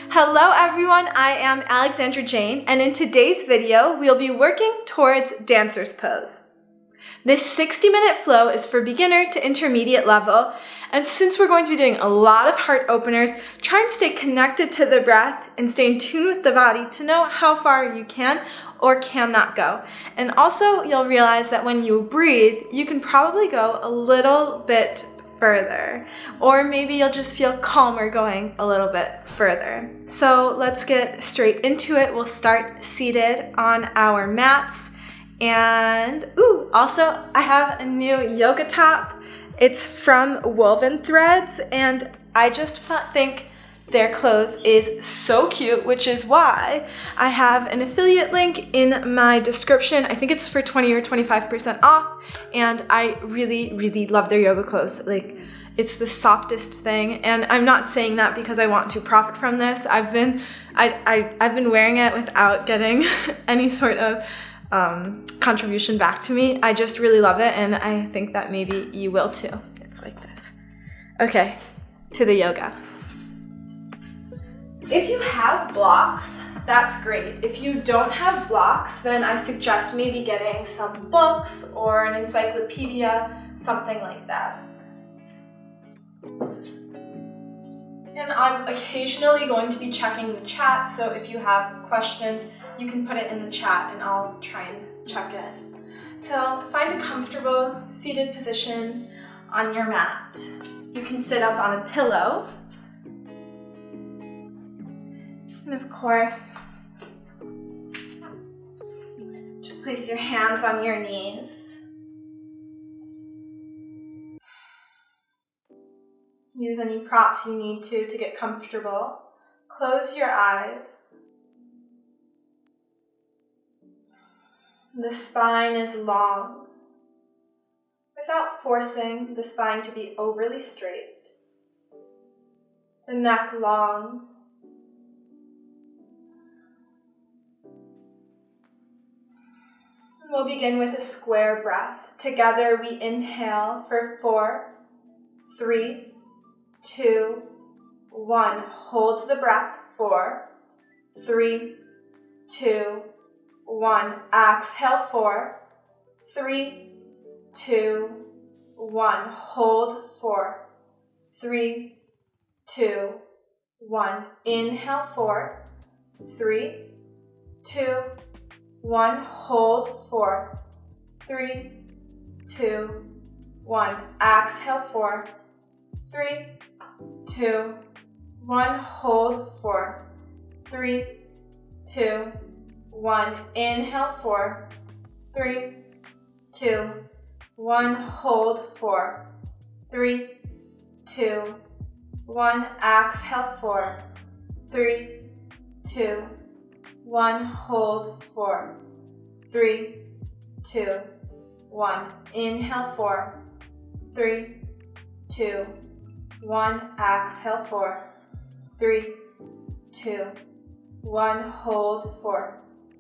Hello everyone, I am Alexandra Jane, and in today's video, we'll be working towards dancer's pose. This 60-minute flow is for beginner to intermediate level, and since we're going to be doing a lot of heart openers, try and stay connected to the breath and stay in tune with the body to know how far you can or cannot go. And also, you'll realize that when you breathe, you can probably go a little bit further, or maybe you'll just feel calmer going a little bit further. So let's get straight into it. We'll start seated on our mats. And also I have a new yoga top. It's from Woven Threads, and I just think their clothes is so cute, which is why I have an affiliate link in my description. I think it's for 20 or 25% off, and I really, really love their yoga clothes. Like, it's the softest thing, and I'm not saying that because I want to profit from this. I've been wearing it without getting any sort of contribution back to me. I just really love it, and I think that maybe you will too. It's like this. Okay, to the yoga. If you have blocks, that's great. If you don't have blocks, then I suggest maybe getting some books or an encyclopedia, something like that. And I'm occasionally going to be checking the chat, so if you have questions, you can put it in the chat and I'll try and check it. So find a comfortable seated position on your mat. You can sit up on a pillow. And of course, just place your hands on your knees. Use any props you need to get comfortable. Close your eyes. The spine is long, without forcing the spine to be overly straight. The neck long. We'll begin with a square breath. Together we inhale for 4, 3, 2, 1. Hold the breath. 4, 3, 2, 1. Exhale. 4, 3, 2, 1. Hold. 4, 3, 2, 1. Inhale. 4, 3, 2, 1. Hold. 4, 3, 2, 1. Exhale. 4, 3, 2, 1. Hold. 4, 3, 2, 1. Inhale. 4, 3, 2, 1. Hold. 4, 3, 2, 1. Exhale. 4, 3, 2, 1. Hold. 4, 3, 2, 1. Inhale. 4, 3, 2, 1. Exhale. 4, 3, 2, 1. Hold.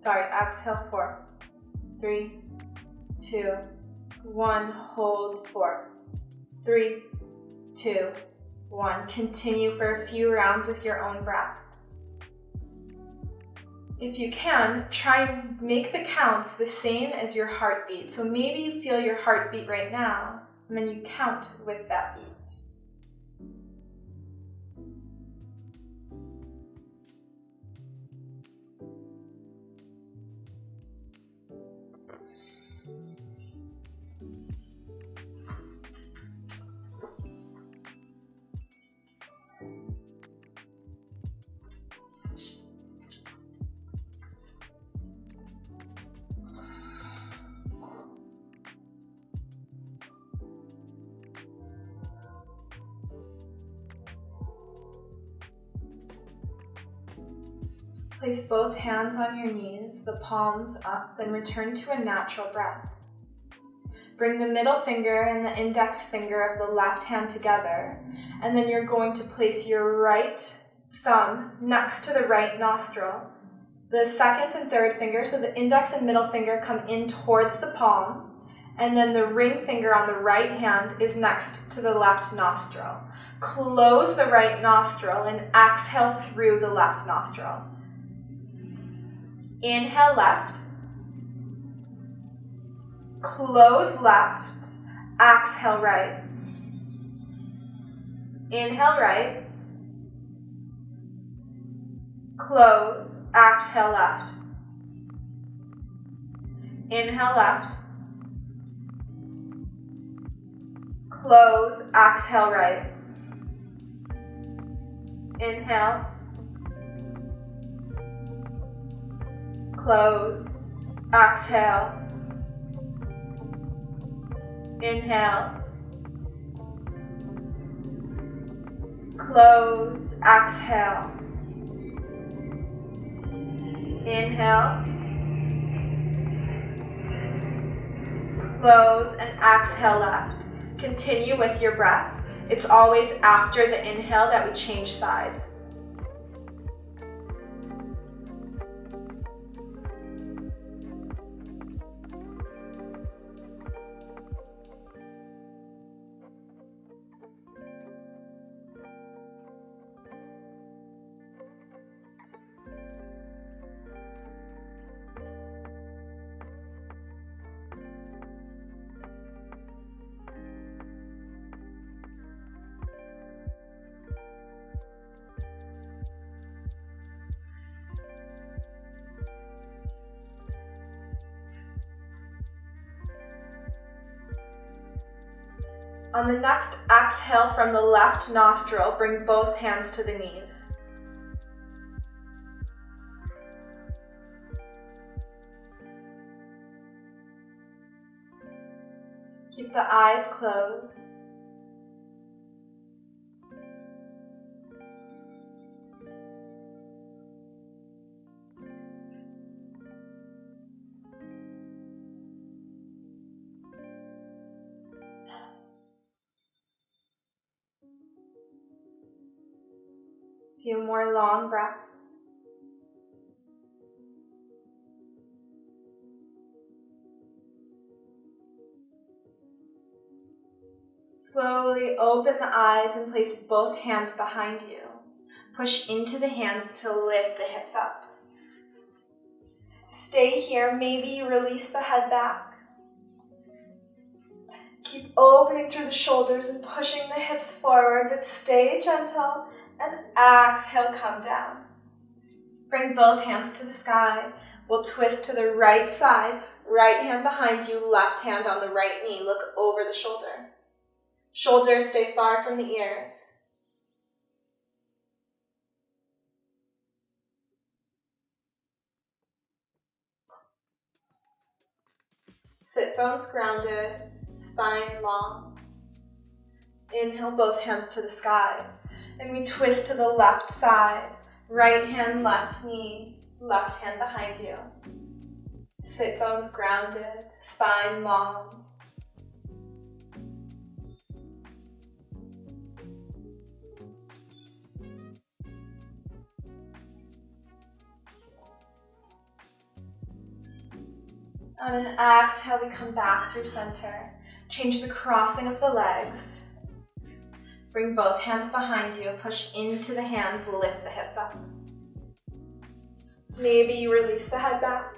Exhale. 4, 3, 2, 1. Hold. 4, 3, 2, 1. Continue for a few rounds with your own breath. If you can, try and make the counts the same as your heartbeat. So maybe you feel your heartbeat right now, and then you count with that beat. Place both hands on your knees, the palms up, then return to a natural breath. Bring the middle finger and the index finger of the left hand together, and then you're going to place your right thumb next to the right nostril. The second and third finger, so the index and middle finger, come in towards the palm, and then the ring finger on the right hand is next to the left nostril. Close the right nostril and exhale through the left nostril. Inhale left. Close left. Exhale right. Inhale right. Close. Exhale left. Inhale left. Close. Exhale right. Inhale. Close. Exhale. Inhale. Close. Exhale. Inhale. Close and exhale left. Continue with your breath. It's always after the inhale that we change sides. On the next exhale from the left nostril, bring both hands to the knees. Keep the eyes closed. Few more long breaths. Slowly open the eyes and place both hands behind you. Push into the hands to lift the hips up. Stay here. Maybe you release the head back. Keep opening through the shoulders and pushing the hips forward, but stay gentle. And exhale, come down. Bring both hands to the sky. We'll twist to the right side. Right hand behind you, left hand on the right knee. Look over the shoulder. Shoulders stay far from the ears. Sit bones grounded, spine long. Inhale, both hands to the sky. And we twist to the left side. Right hand, left knee, left hand behind you. Sit bones grounded, spine long. On an exhale, we come back through center. Change the crossing of the legs. Bring both hands behind you, push into the hands, lift the hips up. Maybe you release the head back.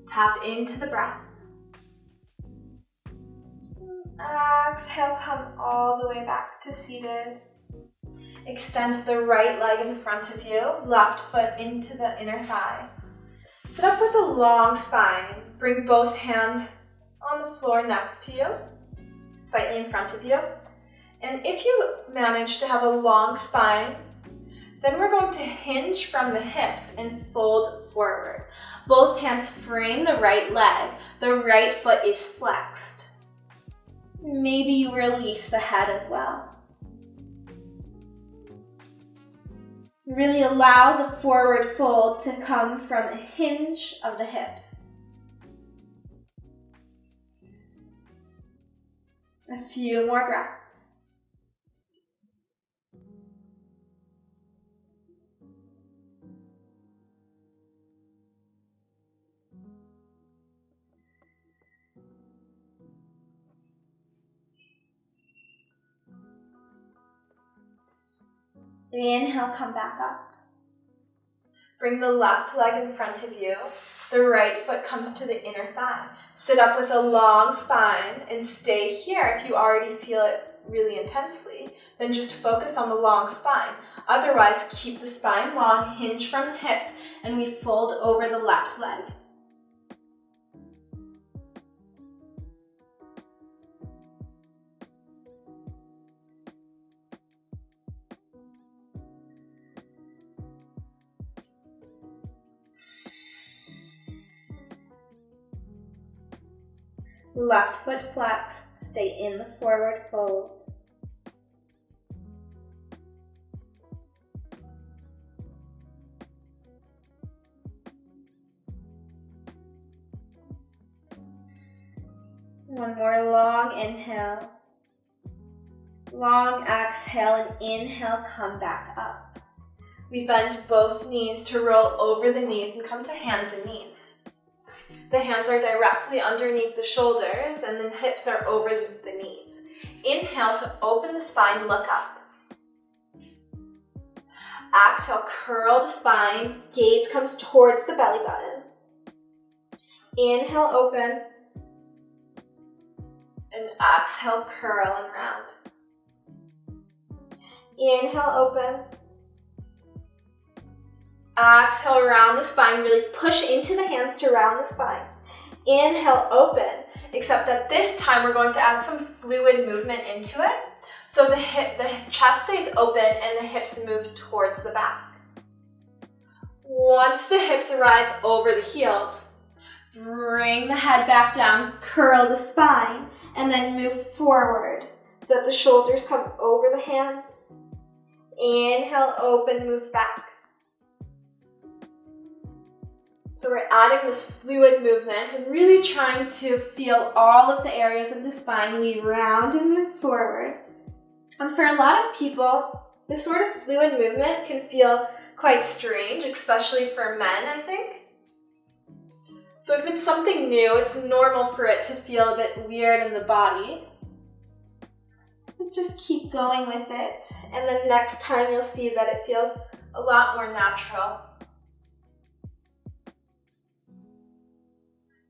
Tap into the breath. Exhale, come all the way back to seated. Extend the right leg in front of you, left foot into the inner thigh. Sit up with a long spine. Bring both hands on the floor next to you, slightly in front of you. And if you manage to have a long spine, then we're going to hinge from the hips and fold forward. Both hands frame the right leg. The right foot is flexed. Maybe you release the head as well. Really allow the forward fold to come from a hinge of the hips. A few more breaths. Inhale, come back up. Bring the left leg in front of you. The right foot comes to the inner thigh. Sit up with a long spine and stay here. If you already feel it really intensely, then just focus on the long spine. Otherwise, keep the spine long, hinge from the hips, and we fold over the left leg. Left foot flex, stay in the forward fold. One more long inhale. Long exhale and inhale, come back up. We bend both knees to roll over the knees and come to hands and knees. The hands are directly underneath the shoulders and the hips are over the knees. Inhale to open the spine, look up. Exhale, curl the spine, gaze comes towards the belly button. Inhale, open. And exhale, curl and round. Inhale, open. Exhale, round the spine, really push into the hands to round the spine. Inhale, open, except that this time we're going to add some fluid movement into it. So the chest stays open and the hips move towards the back. Once the hips arrive over the heels, bring the head back down, curl the spine, and then move forward so that the shoulders come over the hands. Inhale, open, move back. So we're adding this fluid movement and really trying to feel all of the areas of the spine. We round and move forward. And for a lot of people, this sort of fluid movement can feel quite strange, especially for men, I think. So if it's something new, it's normal for it to feel a bit weird in the body. But just keep going with it. And then next time you'll see that it feels a lot more natural.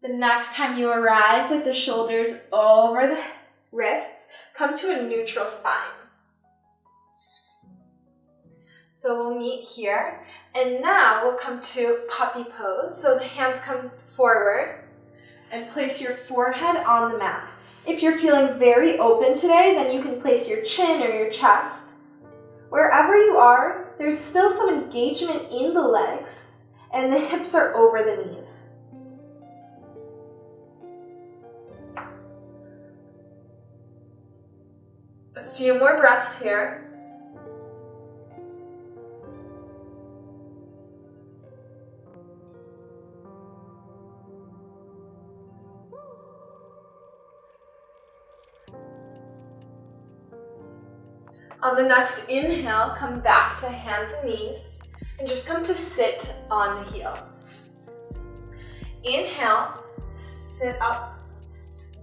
The next time you arrive with the shoulders over the wrists, come to a neutral spine. So we'll meet here, and now we'll come to puppy pose. So the hands come forward and place your forehead on the mat. If you're feeling very open today, then you can place your chin or your chest. Wherever you are, there's still some engagement in the legs, and the hips are over the knees. A few more breaths here. On the next inhale, come back to hands and knees and just come to sit on the heels. Inhale, sit up,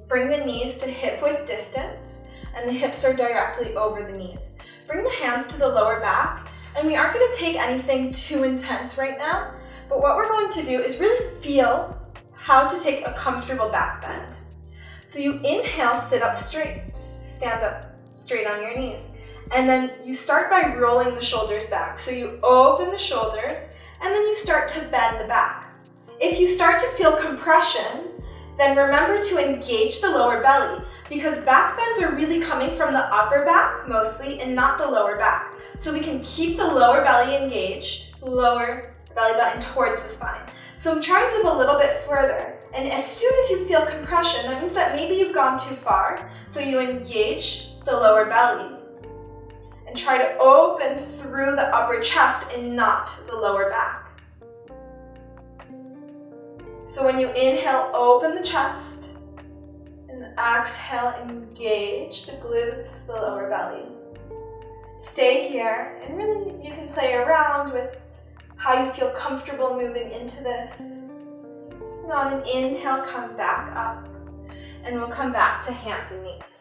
bring the knees to hip-width distance, and the hips are directly over the knees. Bring the hands to the lower back, and we aren't going to take anything too intense right now, but what we're going to do is really feel how to take a comfortable back bend. So you inhale, sit up straight, stand up straight on your knees, and then you start by rolling the shoulders back. So you open the shoulders, and then you start to bend the back. If you start to feel compression, then remember to engage the lower belly, because back bends are really coming from the upper back mostly and not the lower back. So we can keep the lower belly engaged, lower belly button towards the spine. So try and move a little bit further. And as soon as you feel compression, that means that maybe you've gone too far. So you engage the lower belly and try to open through the upper chest and not the lower back. So when you inhale, open the chest, and exhale, engage the glutes, the lower belly. Stay here, and really you can play around with how you feel comfortable moving into this. And on an inhale, come back up, and we'll come back to hands and knees.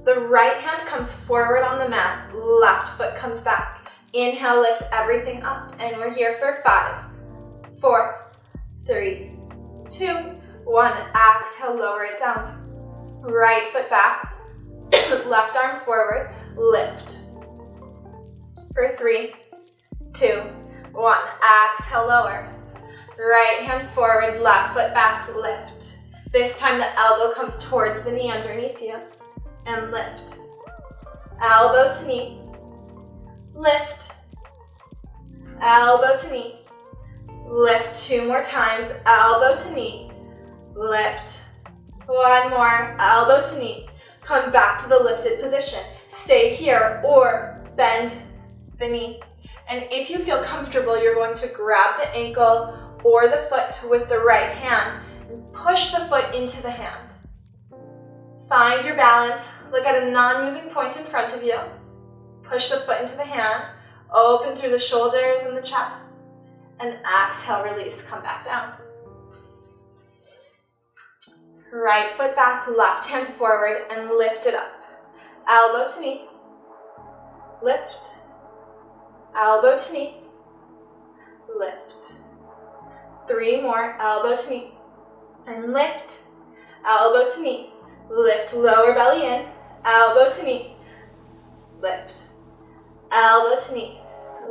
The right hand comes forward on the mat, left foot comes back. Inhale, lift everything up, and we're here for 5, 4, 3, 2, 1. Exhale, lower it down. Right foot back, left arm forward, lift. For 3, 2, 1. Exhale, lower. Right hand forward, left foot back, lift. This time the elbow comes towards the knee underneath you, and lift. Elbow to knee, lift. Elbow to knee, lift. 2 more times, elbow to knee, lift. 1 more, elbow to knee. Come back to the lifted position. Stay here or bend the knee. And if you feel comfortable, you're going to grab the ankle or the foot with the right hand and push the foot into the hand. Find your balance. Look at a non-moving point in front of you. Push the foot into the hand. Open through the shoulders and the chest. And exhale, release, come back down. Right foot back, left hand forward, and lift it up. Elbow to knee. Lift. Elbow to knee. Lift. 3 more, elbow to knee. And lift. Elbow to knee. Lift, lower belly in. Elbow to knee. Lift. Elbow to knee.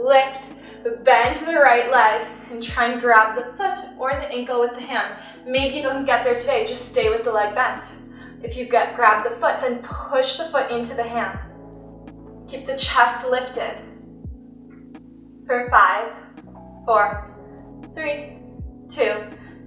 Lift. Bend to the right leg and try and grab the foot or the ankle with the hand. Maybe it doesn't get there today, just stay with the leg bent. If you grab the foot, then push the foot into the hand. Keep the chest lifted. For 5, 4, 3, 2,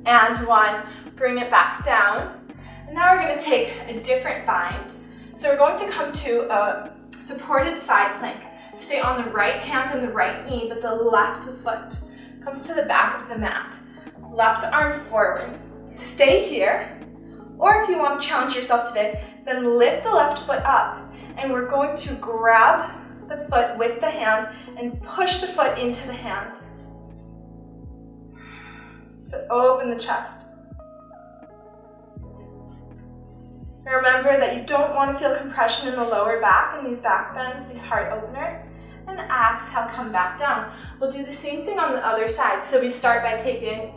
and 1. Bring it back down. And now we're going to take a different bind. So we're going to come to a supported side plank. Stay on the right hand and the right knee, but the left foot comes to the back of the mat. Left arm forward. Stay here. Or if you want to challenge yourself today, then lift the left foot up. And we're going to grab the foot with the hand and push the foot into the hand. So open the chest. Remember that you don't want to feel compression in the lower back and these back bends, these heart openers. And exhale, come back down. We'll do the same thing on the other side. So we start by taking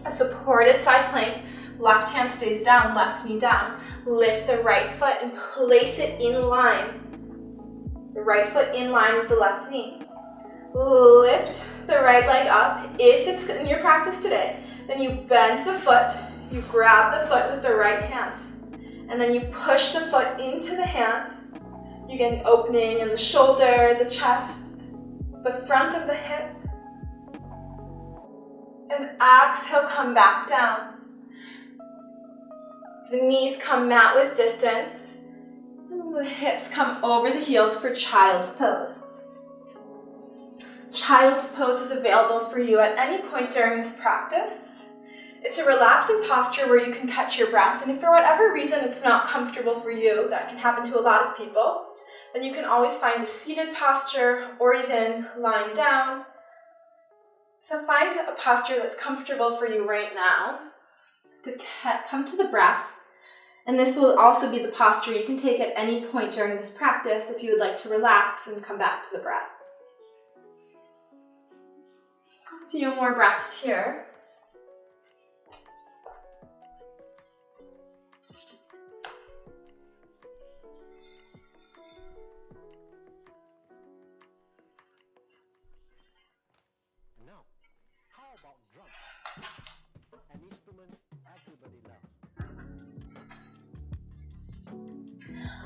a supported side plank. Left hand stays down, left knee down. Lift the right foot and place it in line. The right foot in line with the left knee. Lift the right leg up. If it's in your practice today, then you bend the foot, you grab the foot with the right hand, and then you push the foot into the hand. You get an opening in the shoulder, the chest, the front of the hip. And exhale, come back down. The knees come mat width distance. And the hips come over the heels for child's pose. Child's pose is available for you at any point during this practice. It's a relaxing posture where you can catch your breath, and if for whatever reason it's not comfortable for you, that can happen to a lot of people, then you can always find a seated posture or even lying down. So find a posture that's comfortable for you right now to come to the breath. And this will also be the posture you can take at any point during this practice if you would like to relax and come back to the breath. A few more breaths here.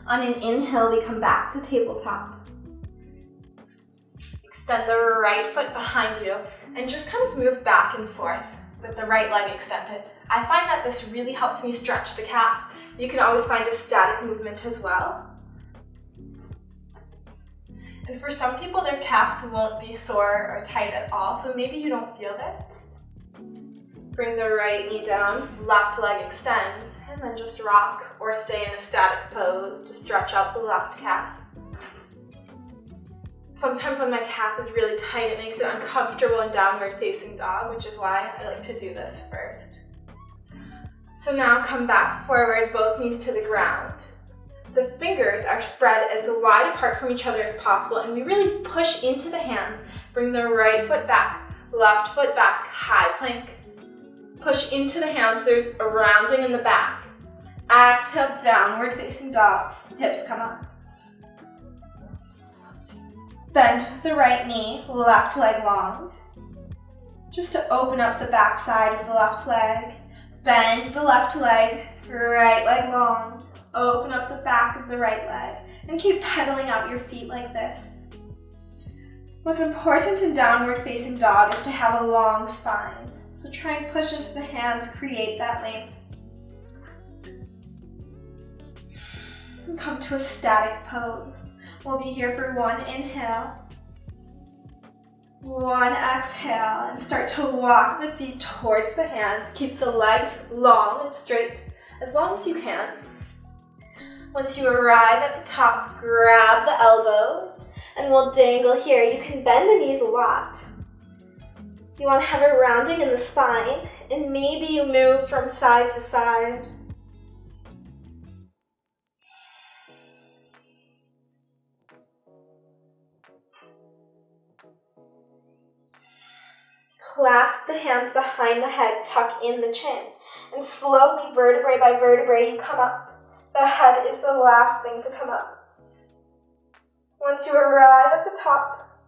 On an inhale, we come back to tabletop. Extend the right foot behind you and just kind of move back and forth with the right leg extended. I find that this really helps me stretch the calf. You can always find a static movement as well. And for some people, their calves won't be sore or tight at all, so maybe you don't feel this. Bring the right knee down, left leg extends, and then just rock or stay in a static pose to stretch out the left calf. Sometimes when my calf is really tight, it makes it uncomfortable in downward facing dog, which is why I like to do this first. So now come back forward, both knees to the ground. the fingers are spread as wide apart from each other as possible, and we really push into the hands. Bring the right foot back, left foot back, high plank. Push into the hands, there's a rounding in the back. Exhale, downward facing dog, hips come up. Bend the right knee, left leg long. Just to open up the back side of the left leg. Bend the left leg, right leg long. Open up the back of the right leg. And keep pedaling out your feet like this. What's important in downward facing dog is to have a long spine. So try and push into the hands, create that length. And come to a static pose. We'll be here for one inhale, one exhale, and start to walk the feet towards the hands. Keep the legs long and straight, as long as you can. Once you arrive at the top, grab the elbows, and we'll dangle here. You can bend the knees a lot. You want to have a rounding in the spine, and maybe you move from side to side. Clasp the hands behind the head, tuck in the chin, and slowly, vertebrae by vertebrae, you come up. The head is the last thing to come up. Once you arrive at the top,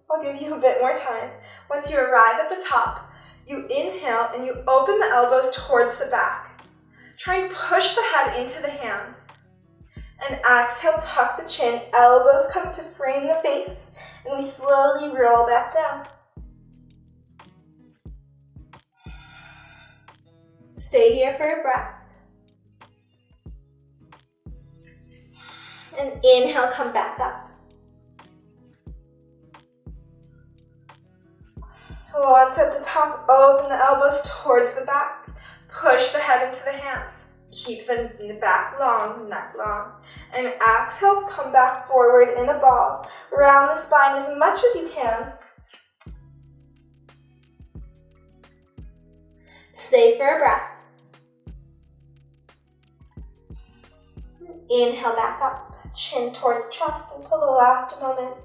I'll give you a bit more time. Once you arrive at the top, you inhale and you open the elbows towards the back. Try and push the head into the hands. And exhale, tuck the chin, elbows come to frame the face, and we slowly roll back down. Stay here for a breath. And inhale, come back up. Once at the top, open the elbows towards the back. Push the head into the hands. Keep the back long, neck long. And exhale, come back forward in a ball. Round the spine as much as you can. Stay for a breath. Inhale back up. Chin towards chest until the last moment.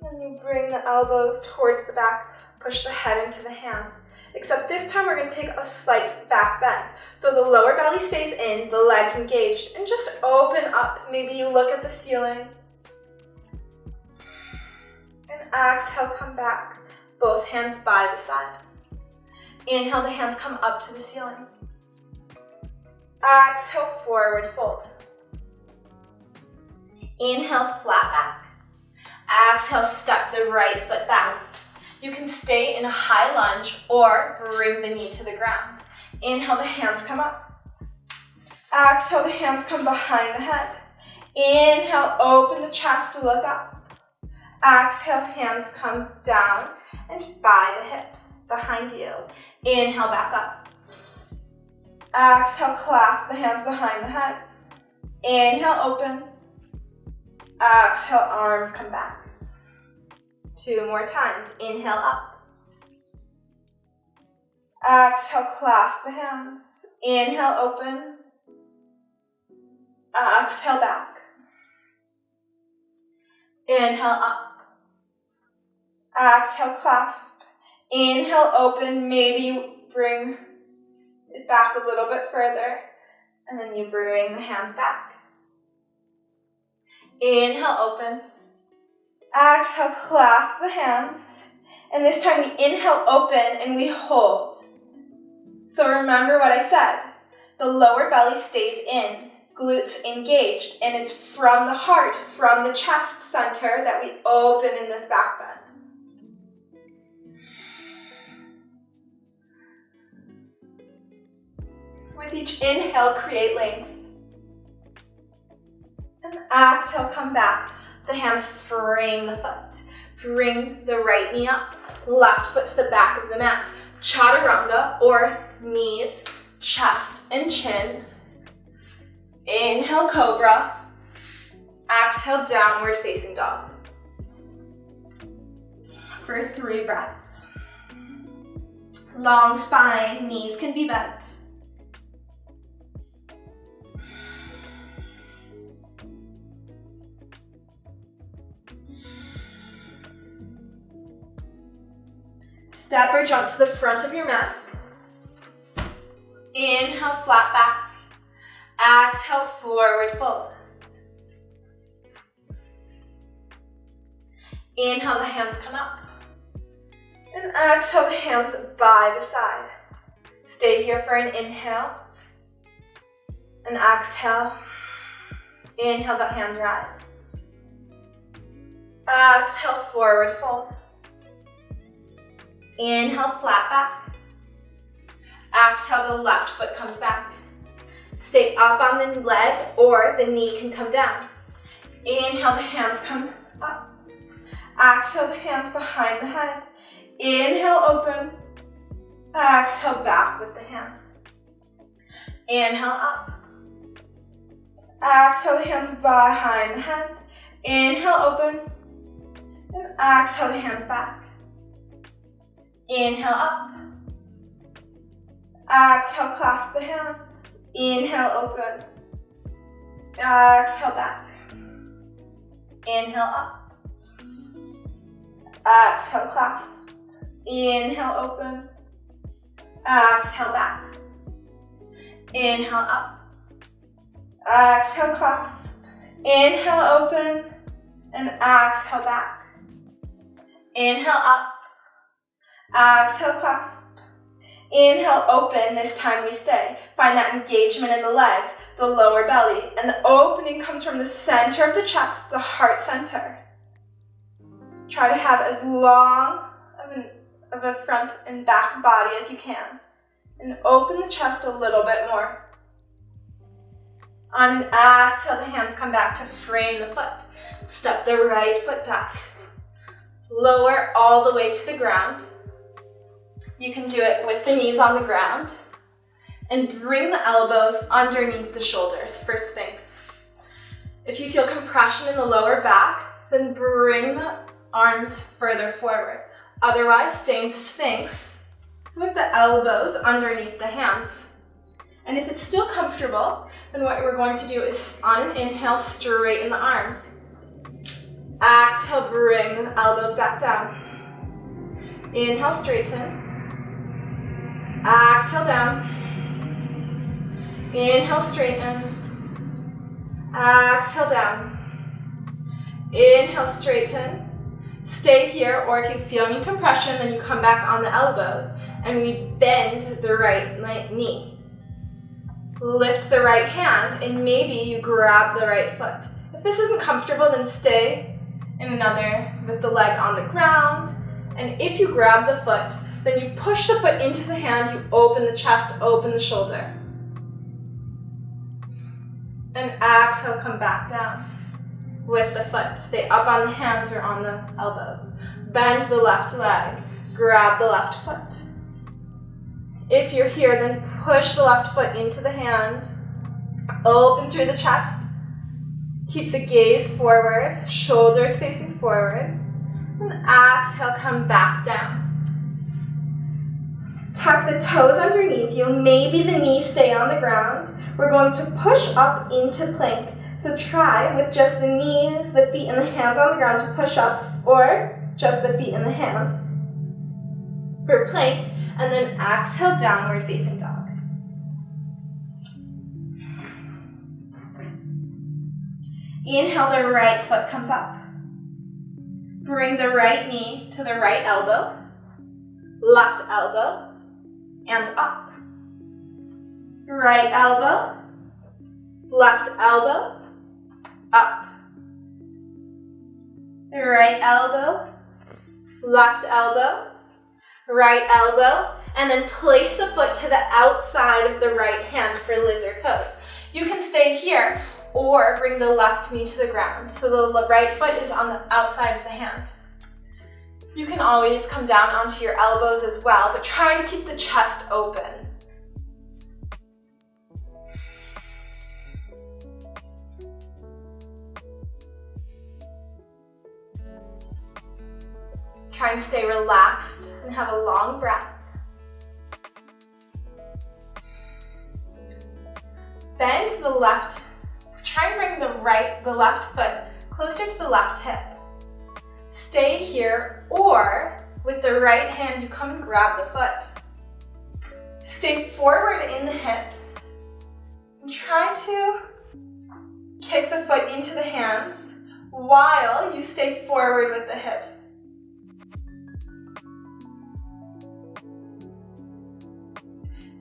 And you bring the elbows towards the back, push the head into the hands. Except this time we're going to take a slight back bend. So the lower belly stays in, the legs engaged, and just open up. Maybe you look at the ceiling. And exhale, come back. Both hands by the side. Inhale, the hands come up to the ceiling. Exhale, forward fold. Inhale, flat back. Exhale, step the right foot back. You can stay in a high lunge or bring the knee to the ground. Inhale, the hands come up. Exhale, the hands come behind the head. Inhale, open the chest to look up. Exhale, hands come down and by the hips behind you. Inhale, back up. Exhale, clasp the hands behind the head. Inhale, open. Exhale, arms come back. 2 more times. Inhale, up. Exhale, clasp the hands. Inhale, open. Exhale, back. Inhale, up. Exhale, clasp. Inhale, open. Maybe you bring it back a little bit further. And then you bring the hands back. Inhale, open. Exhale, clasp the hands. And this time we inhale, open, and we hold. So remember what I said. The lower belly stays in, glutes engaged, and it's from the heart, from the chest center that we open in this back bend. With each inhale, create length. And exhale, come back. The hands frame the foot. Bring the right knee up, left foot to the back of the mat. Chaturanga, or knees, chest and chin. Inhale, cobra. Exhale, downward facing dog. For 3 breaths. Long spine, knees can be bent. Step or jump to the front of your mat. Inhale, flat back. Exhale, forward fold. Inhale, the hands come up. And exhale, the hands by the side. Stay here for an inhale. And exhale. Inhale, the hands rise. Exhale, forward fold. Inhale, flat back. Exhale, the left foot comes back. Stay up on the leg or the knee can come down. Inhale, the hands come up. Exhale, the hands behind the head. Inhale, open. Exhale, back with the hands. Inhale, up. Exhale, the hands behind the head. Inhale, open. And exhale, the hands back. Inhale, up. Exhale, clasp the hands. Inhale, open. Exhale, back. Inhale, up. Exhale, clasp. Inhale, open. Exhale, back. Inhale, up. Exhale, clasp. Inhale, open. And exhale, back. Inhale, up. Exhale, clasp. Inhale, open. This time we stay. Find that engagement in the legs, the lower belly, and the opening comes from the center of the chest, the heart center. Try to have as long of a front and back body as you can, and open the chest a little bit more. On an exhale, the hands come back to frame the foot. Step the right foot back. Lower all the way to the ground. You can do it with the knees on the ground. And bring the elbows underneath the shoulders for Sphinx. If you feel compression in the lower back, then bring the arms further forward. Otherwise, stay in Sphinx with the elbows underneath the hands. And if it's still comfortable, then what we're going to do is on an inhale, straighten the arms. Exhale, bring the elbows back down. Inhale, straighten. Exhale, down. Inhale, straighten. Exhale, down. Inhale, straighten. Stay here, or if you feel any compression, then you come back on the elbows and we bend the right knee. Lift the right hand and maybe you grab the right foot. If this isn't comfortable, then stay in another with the leg on the ground. And if you grab the foot, then you push the foot into the hand, you open the chest, open the shoulder. And exhale, come back down with the foot. Stay up on the hands or on the elbows. Bend the left leg, grab the left foot. If you're here, then push the left foot into the hand, open through the chest. Keep the gaze forward, shoulders facing forward. And exhale, come back down. Tuck the toes underneath you. Maybe the knees stay on the ground. We're going to push up into plank. So try with just the knees, the feet, and the hands on the ground to push up, or just the feet and the hands for plank, and then exhale, downward facing dog. Inhale, the right foot comes up. Bring the right knee to the right elbow, left elbow, and up. Right elbow, left elbow, up. Right elbow, left elbow, right elbow, and then place the foot to the outside of the right hand for lizard pose. You can stay here or bring the left knee to the ground. So the right foot is on the outside of the hand. You can always come down onto your elbows as well, but try to keep the chest open. Try and stay relaxed and have a long breath. Bend the left. Try and bring the left foot closer to the left hip. Stay here, or With the right hand, you come and grab the foot. Stay forward in the hips. And try to kick the foot into the hands while you stay forward with the hips.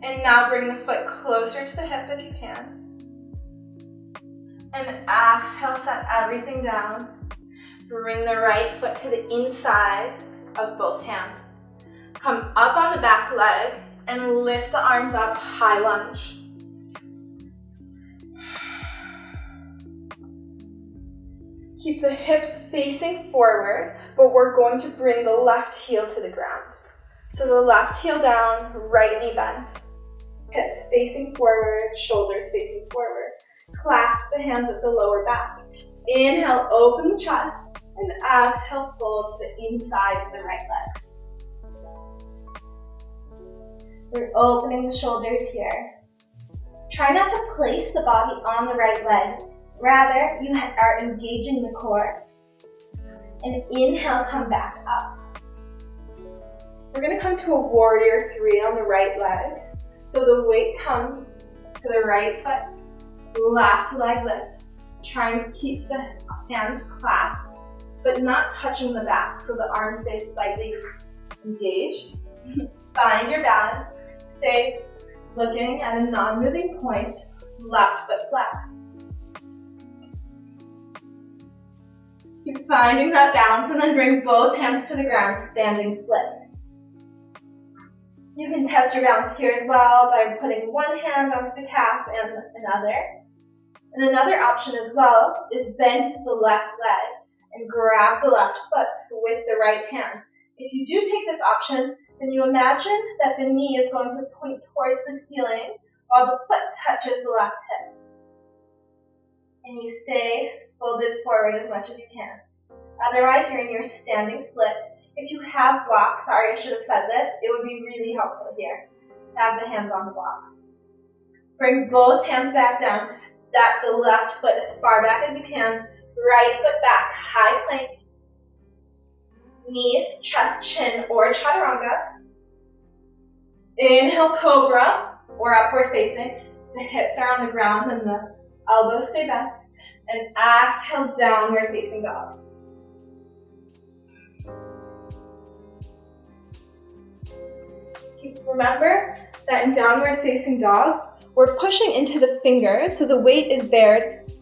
And now bring the foot closer to the hip if you can. And exhale, set everything down. Bring the right foot to the inside of both hands. Come up on the back leg and lift the arms up, high lunge. Keep the hips facing forward, but we're going to bring the left heel to the ground. So the left heel down, right knee bent. Hips facing forward, shoulders facing forward. Clasp the hands at the lower back. Inhale, open the chest, and exhale, fold to the inside of the right leg. We're opening the shoulders here. Try not to place the body on the right leg. Rather, you are engaging the core. And inhale, come back up. We're going to come to a warrior three on the right leg. So the weight comes to the right foot, left leg lifts. Try and keep the hands clasped, but not touching the back, so the arms stay slightly engaged. Find your balance. Stay looking at a non-moving point, left foot flexed. Keep finding that balance and then bring both hands to the ground, standing split. You can test your balance here as well by putting one hand onto the calf and another. And another option as well is bend the left leg and grab the left foot with the right hand. If you do take this option, then you imagine that the knee is going to point towards the ceiling while the foot touches the left hip. And you stay folded forward as much as you can. Otherwise, you're in your standing split. If you have blocks, sorry, I should have said this, it would be really helpful here to have the hands on the blocks. Bring both hands back down. Step the left foot as far back as you can. Right foot back, high plank. Knees, chest, chin, or chaturanga. Inhale, cobra, or upward facing. The hips are on the ground and the elbows stay bent. And exhale, downward facing dog. Remember that in downward facing dog, we're pushing into the fingers, so the weight is bared.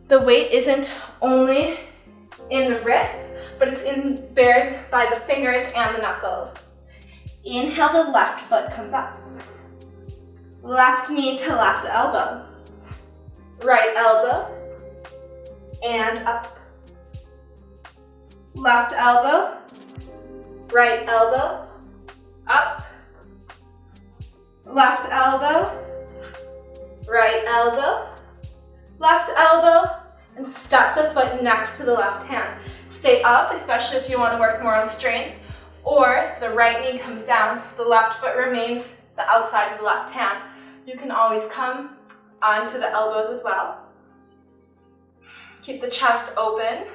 The weight isn't only in the wrists, but it's bared by the fingers and the knuckles. Inhale, the left foot comes up. Left knee to left elbow. Right elbow, and up. Left elbow, right elbow, up. Left elbow, right elbow, left elbow, and step the foot next to the left hand. Stay up, especially if you want to work more on strength, or the right knee comes down, the left foot remains the outside of the left hand. You can always come onto the elbows as well. Keep the chest open.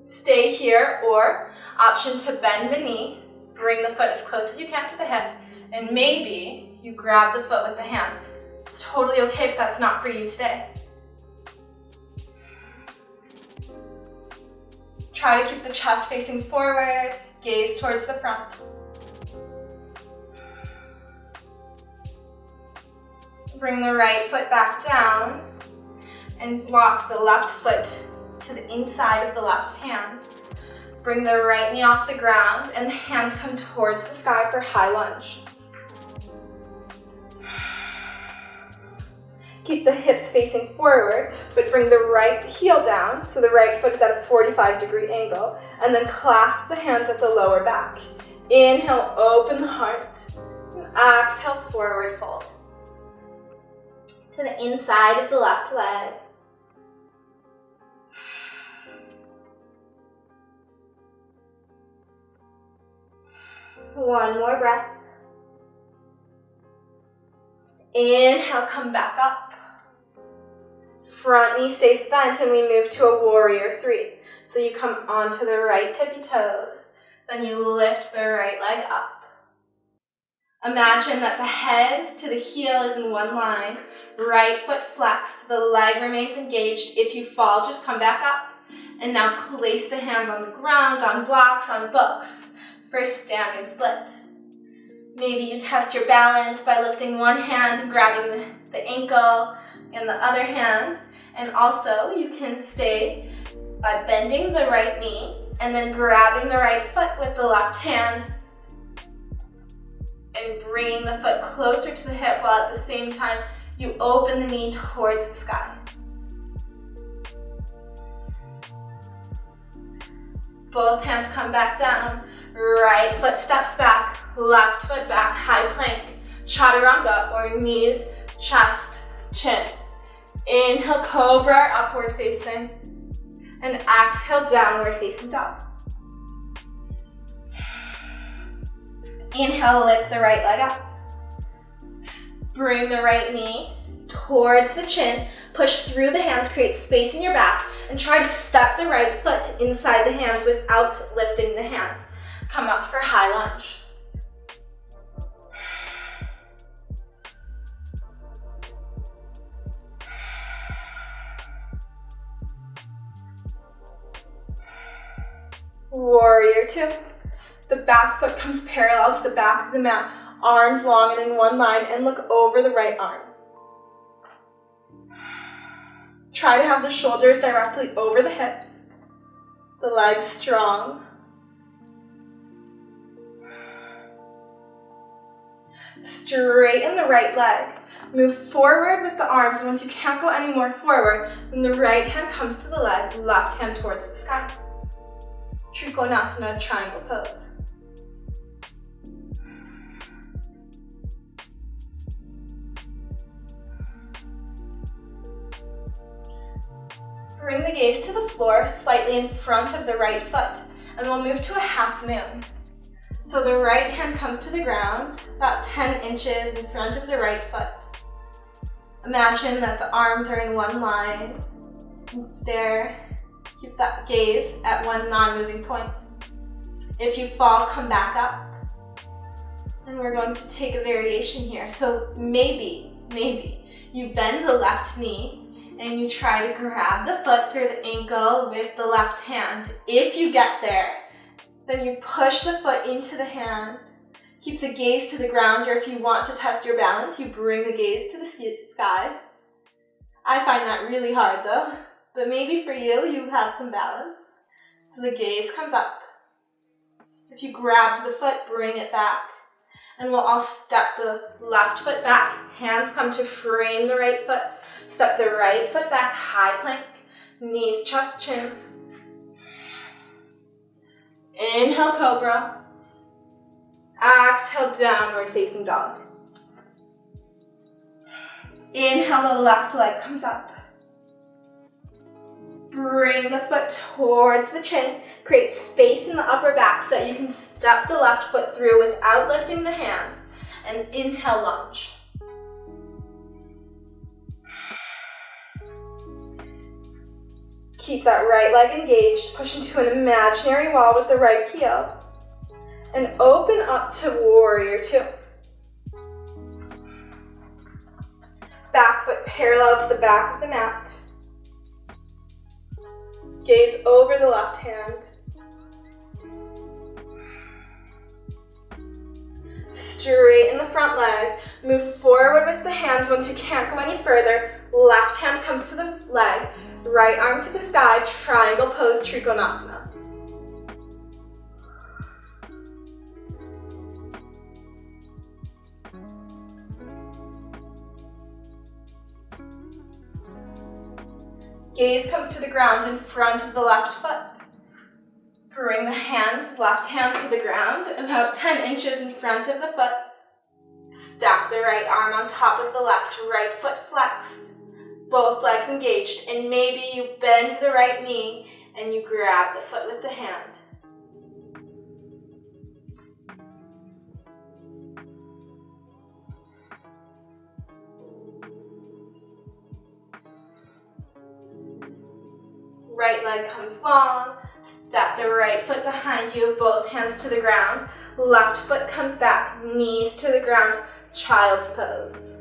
Stay here, or option to bend the knee, bring the foot as close as you can to the hip, and maybe you grab the foot with the hand. It's totally okay if that's not for you today. Try to keep the chest facing forward, gaze towards the front. Bring the right foot back down and walk the left foot to the inside of the left hand. Bring the right knee off the ground and the hands come towards the sky for high lunge. Keep the hips facing forward, but bring the right heel down so the right foot is at a 45-degree angle, and then clasp the hands at the lower back. Inhale, open the heart, and exhale, forward fold. To the inside of the left leg. One more breath. Inhale, come back up. Front knee stays bent and we move to a warrior three. So you come onto the right tippy toes, then you lift the right leg up. Imagine that the head to the heel is in one line, right foot flexed, the leg remains engaged. If you fall, just come back up. And now place the hands on the ground, on blocks, on books for standing split. Maybe you test your balance by lifting one hand and grabbing the ankle in the other hand. And also you can stay by bending the right knee and then grabbing the right foot with the left hand and bringing the foot closer to the hip while at the same time you open the knee towards the sky. Both hands come back down. Right foot steps back, left foot back, high plank, chaturanga or knees, chest, chin. Inhale, cobra, upward facing. And exhale, downward facing dog. Inhale, lift the right leg up. Bring the right knee towards the chin. Push through the hands, create space in your back, and try to step the right foot inside the hands without lifting the hands. Come up for high lunge. Warrior two. The back foot comes parallel to the back of the mat, arms long and in one line, and look over the right arm. Try to have the shoulders directly over the hips, the legs strong. Straighten the right leg. Move forward with the arms, and once you can't go any more forward, then the right hand comes to the leg, left hand towards the sky. Trikonasana, triangle pose. Bring the gaze to the floor, slightly in front of the right foot, and we'll move to a half moon. So the right hand comes to the ground, about 10 inches in front of the right foot. Imagine that the arms are in one line, and stare, keep that gaze at one non-moving point. If you fall, come back up. And we're going to take a variation here. So maybe you bend the left knee and you try to grab the foot or the ankle with the left hand. If you get there, then you push the foot into the hand. Keep the gaze to the ground, or if you want to test your balance, you bring the gaze to the sky. I find that really hard though, but maybe for you, you have some balance. So the gaze comes up. If you grabbed the foot, bring it back. And we'll all step the left foot back. Hands come to frame the right foot. Step the right foot back, high plank. Knees, chest, chin. Inhale, cobra. Exhale, downward facing dog. Inhale, the left leg comes up. Bring the foot towards the chin. Create space in the upper back so that you can step the left foot through without lifting the hands. And inhale, lunge. Keep that right leg engaged. Push into an imaginary wall with the right heel. And open up to warrior two. Back foot parallel to the back of the mat. Gaze over the left hand. Straighten the front leg. Move forward with the hands. Once you can't go any further, left hand comes to the leg. Right arm to the sky. Triangle pose, Trikonasana. Gaze comes to the ground in front of the left foot. Bring the left hand to the ground, about 10 inches in front of the foot. Stack the right arm on top of the left, right foot flexed. Both legs engaged, and maybe you bend the right knee and you grab the foot with the hand. Right leg comes long. Step the right foot behind you, both hands to the ground. Left foot comes back, knees to the ground, child's pose.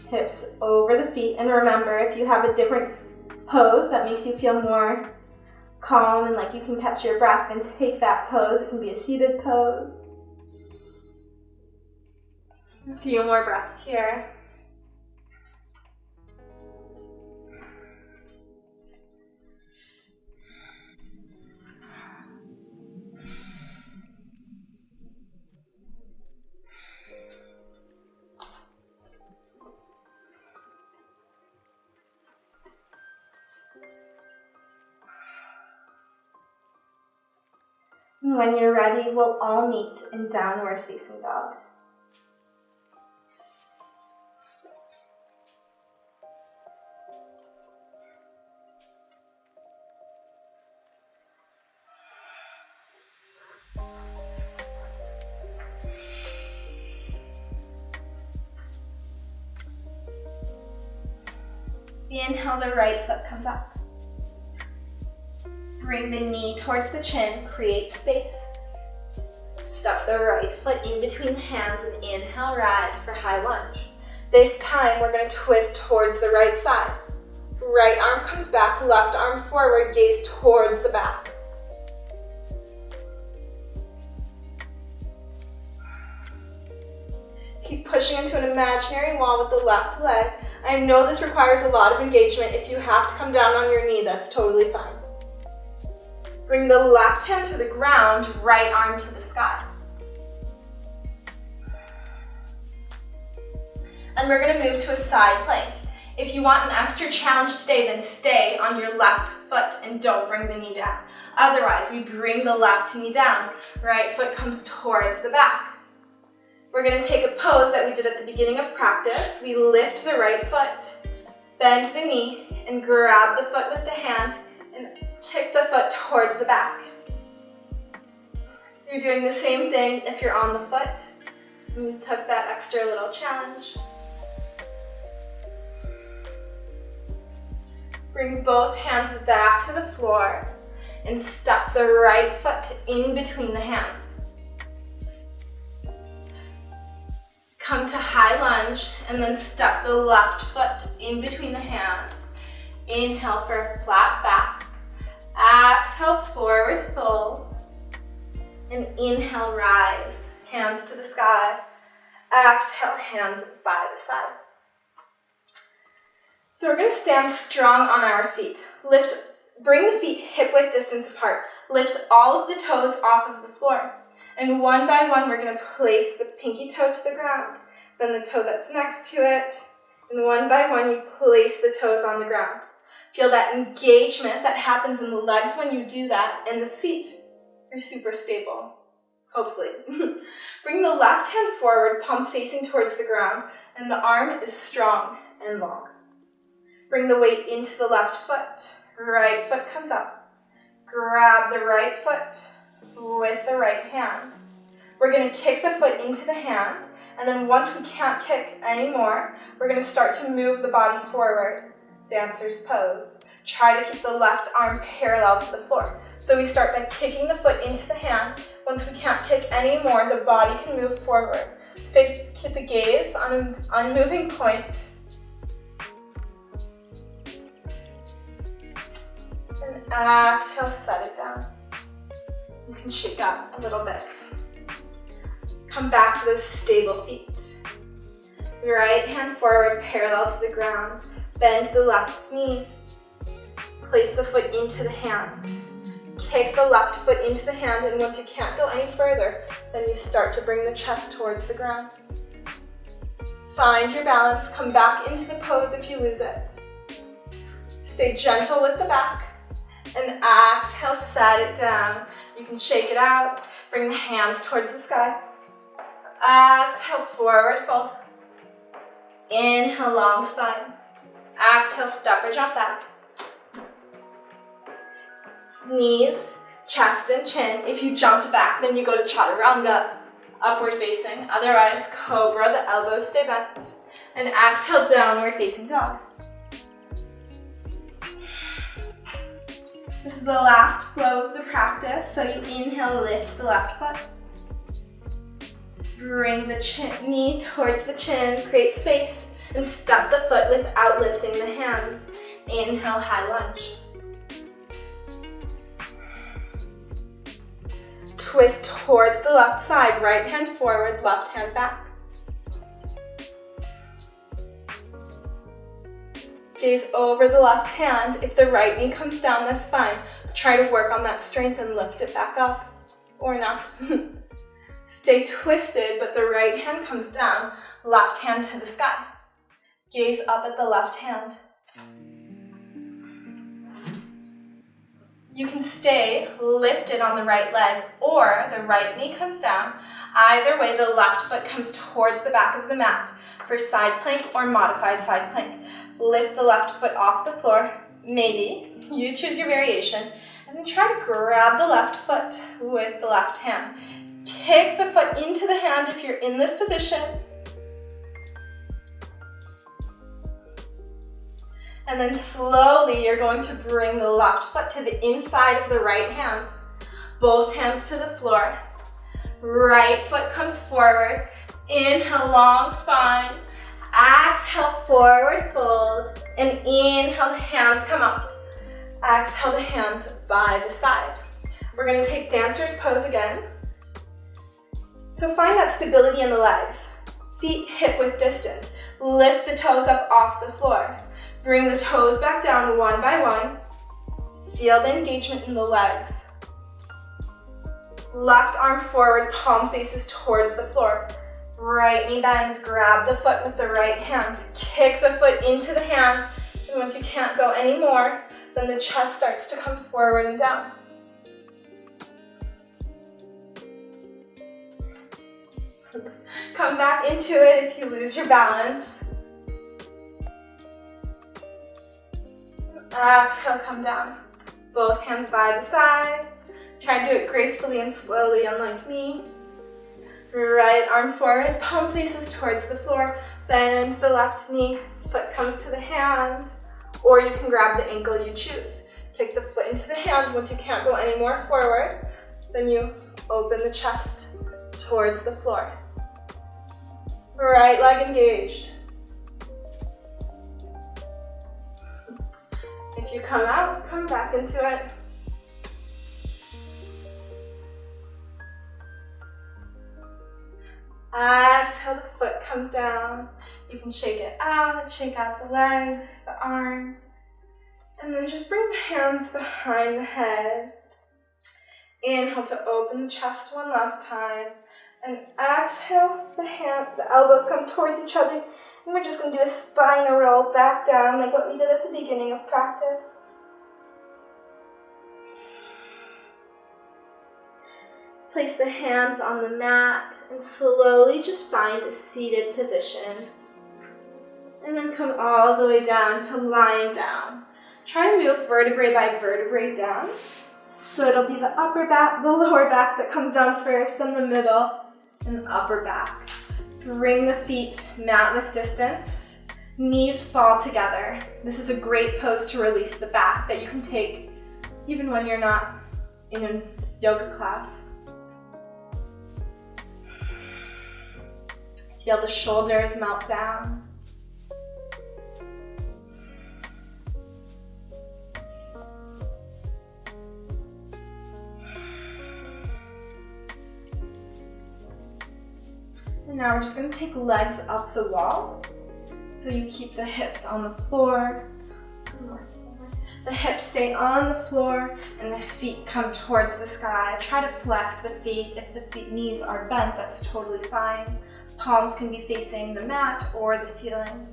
Hips over the feet, and remember, if you have a different pose that makes you feel more calm and like you can catch your breath, then take that pose. It can be a seated pose. A few more breaths here. And when you're ready, we'll all meet in downward facing dog. Inhale, the right foot comes up. Bring the knee towards the chin, create space. Step the right foot in between the hands and inhale, rise for high lunge. This time we're going to twist towards the right side. Right arm comes back, left arm forward, gaze towards the back. Keep pushing into an imaginary wall with the left leg. I know this requires a lot of engagement. If you have to come down on your knee, that's totally fine. Bring the left hand to the ground, right arm to the sky. And we're going to move to a side plank. If you want an extra challenge today, then stay on your left foot and don't bring the knee down. Otherwise, we bring the left knee down. Right foot comes towards the back. We're going to take a pose that we did at the beginning of practice. We lift the right foot, bend the knee, and grab the foot with the hand and kick the foot towards the back. You're doing the same thing if you're on the foot. We took that extra little challenge. Bring both hands back to the floor and step the right foot in between the hands. Come to high lunge and then step the left foot in between the hands. Inhale for a flat back. Exhale, forward fold. And inhale, rise. Hands to the sky. Exhale, hands by the side. So we're going to stand strong on our feet. Bring the feet hip-width distance apart. Lift all of the toes off of the floor. And one by one, we're going to place the pinky toe to the ground, then the toe that's next to it, and one by one, you place the toes on the ground. Feel that engagement that happens in the legs when you do that, and the feet are super stable, hopefully. Bring the left hand forward, palm facing towards the ground, and the arm is strong and long. Bring the weight into the left foot. Right foot comes up. Grab the right foot with the right hand. We're going to kick the foot into the hand, and then once we can't kick anymore, we're going to start to move the body forward. Dancer's pose. Try to keep the left arm parallel to the floor. So we start by kicking the foot into the hand. Once we can't kick anymore, the body can move forward. Keep the gaze on an unmoving point. And exhale, set it down. You can shake up a little bit. Come back to those stable feet. Right hand forward, parallel to the ground. Bend the left knee. Place the foot into the hand. Kick the left foot into the hand, and once you can't go any further, then you start to bring the chest towards the ground. Find your balance. Come back into the pose if you lose it. Stay gentle with the back. And exhale, set it down. You can shake it out. Bring the hands towards the sky. Exhale, forward fold. Inhale, long spine. Exhale, step or jump back. Knees, chest, and chin. If you jumped back, then you go to chaturanga, upward facing. Otherwise, cobra, the elbows stay bent. And exhale, downward facing dog. This is the last flow of the practice, so you inhale, lift the left foot. Bring the knee towards the chin, create space, and step the foot without lifting the hands. Inhale, high lunge. Twist towards the left side, right hand forward, left hand back. Gaze over the left hand. If the right knee comes down, that's fine. Try to work on that strength and lift it back up, or not. Stay twisted, but the right hand comes down, left hand to the sky. Gaze up at the left hand. You can stay lifted on the right leg, or the right knee comes down. Either way, the left foot comes towards the back of the mat for side plank or modified side plank. Lift the left foot off the floor, maybe. You choose your variation. And then try to grab the left foot with the left hand. Kick the foot into the hand if you're in this position. And then slowly you're going to bring the left foot to the inside of the right hand. Both hands to the floor. Right foot comes forward. Inhale, long spine. Exhale, forward fold. And inhale, the hands come up. Exhale, the hands by the side. We're going to take dancer's pose again. So find that stability in the legs. Feet hip width distance. Lift the toes up off the floor. Bring the toes back down one by one. Feel the engagement in the legs. Left arm forward, palm faces towards the floor. Right knee bends, grab the foot with the right hand. Kick the foot into the hand. And once you can't go anymore, then the chest starts to come forward and down. Come back into it if you lose your balance. Exhale, come down. Both hands by the side. Try to do it gracefully and slowly, unlike me. Right arm forward, palm faces towards the floor. Bend the left knee, foot comes to the hand, or you can grab the ankle you choose. Kick the foot into the hand. Once you can't go any more forward, then you open the chest towards the floor. Right leg engaged. If you come out, come back into it. Exhale, the foot comes down. You can shake it out, shake out the legs, the arms. And then just bring the hands behind the head. Inhale to open the chest one last time. And exhale, the elbows come towards each other. And we're just going to do a spine roll back down like what we did at the beginning of practice. Place the hands on the mat and slowly just find a seated position. And then come all the way down to lying down. Try to move vertebrae by vertebrae down. So it'll be the upper back, the lower back that comes down first, then the middle, and the upper back. Bring the feet mat width distance. Knees fall together. This is a great pose to release the back that you can take even when you're not in a yoga class. Feel the shoulders melt down. And now we're just going to take legs up the wall. So you keep the hips on the floor. The hips stay on the floor and the feet come towards the sky. Try to flex the feet. If the knees are bent, that's totally fine. Palms can be facing the mat or the ceiling.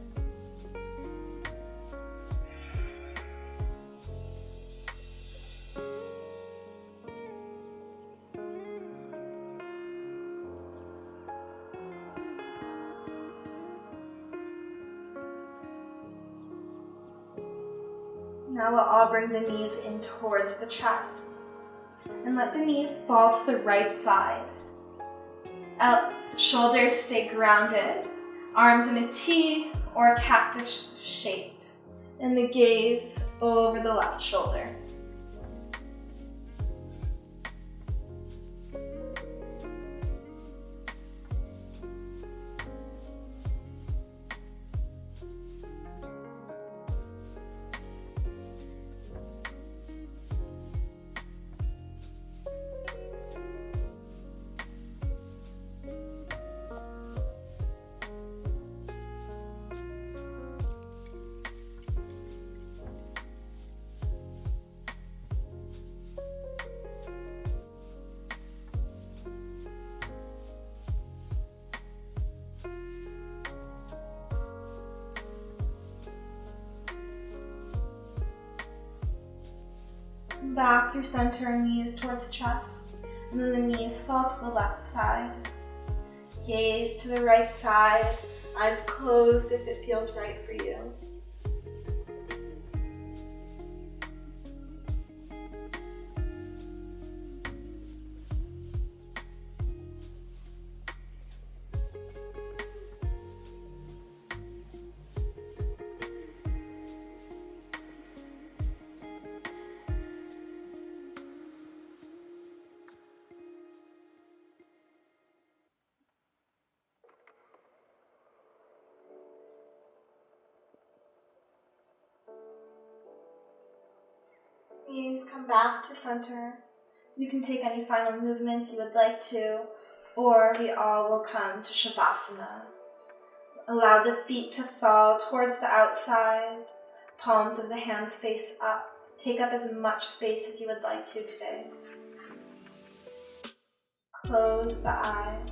Now we'll all bring the knees in towards the chest and let the knees fall to the right side. Up, shoulders stay grounded, arms in a T or a cactus shape, and the gaze over the left shoulder. Back through center, knees towards chest. And then the knees fall to the left side. Gaze to the right side, eyes closed if it feels right for you. Please come back to center. You can take any final movements you would like to, or we all will come to Shavasana. Allow the feet to fall towards the outside, palms of the hands face up. Take up as much space as you would like to today. Close the eyes.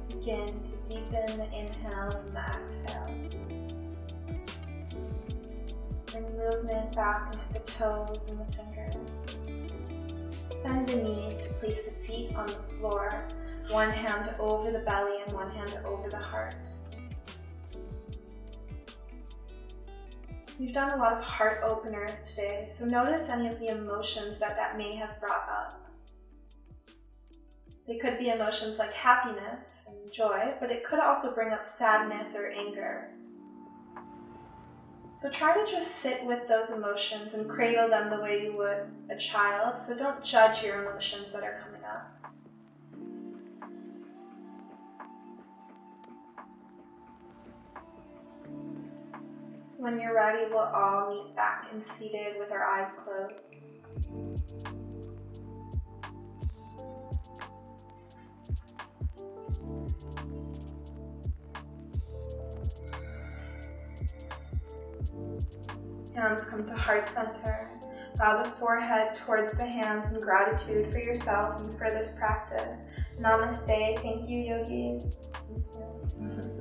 Begin to deepen the inhales and the exhales. Bring movement back into the toes and the fingers. Bend the knees to place the feet on the floor, one hand over the belly and one hand over the heart. We've done a lot of heart openers today, so notice any of the emotions that may have brought up. They could be emotions like happiness and joy, but it could also bring up sadness or anger. So try to just sit with those emotions and cradle them the way you would a child, so don't judge your emotions that are coming up. When you're ready, we'll all meet back and seated with our eyes closed. Hands come to heart center. Bow the forehead towards the hands in gratitude for yourself and for this practice. Namaste. Thank you, yogis. Thank you.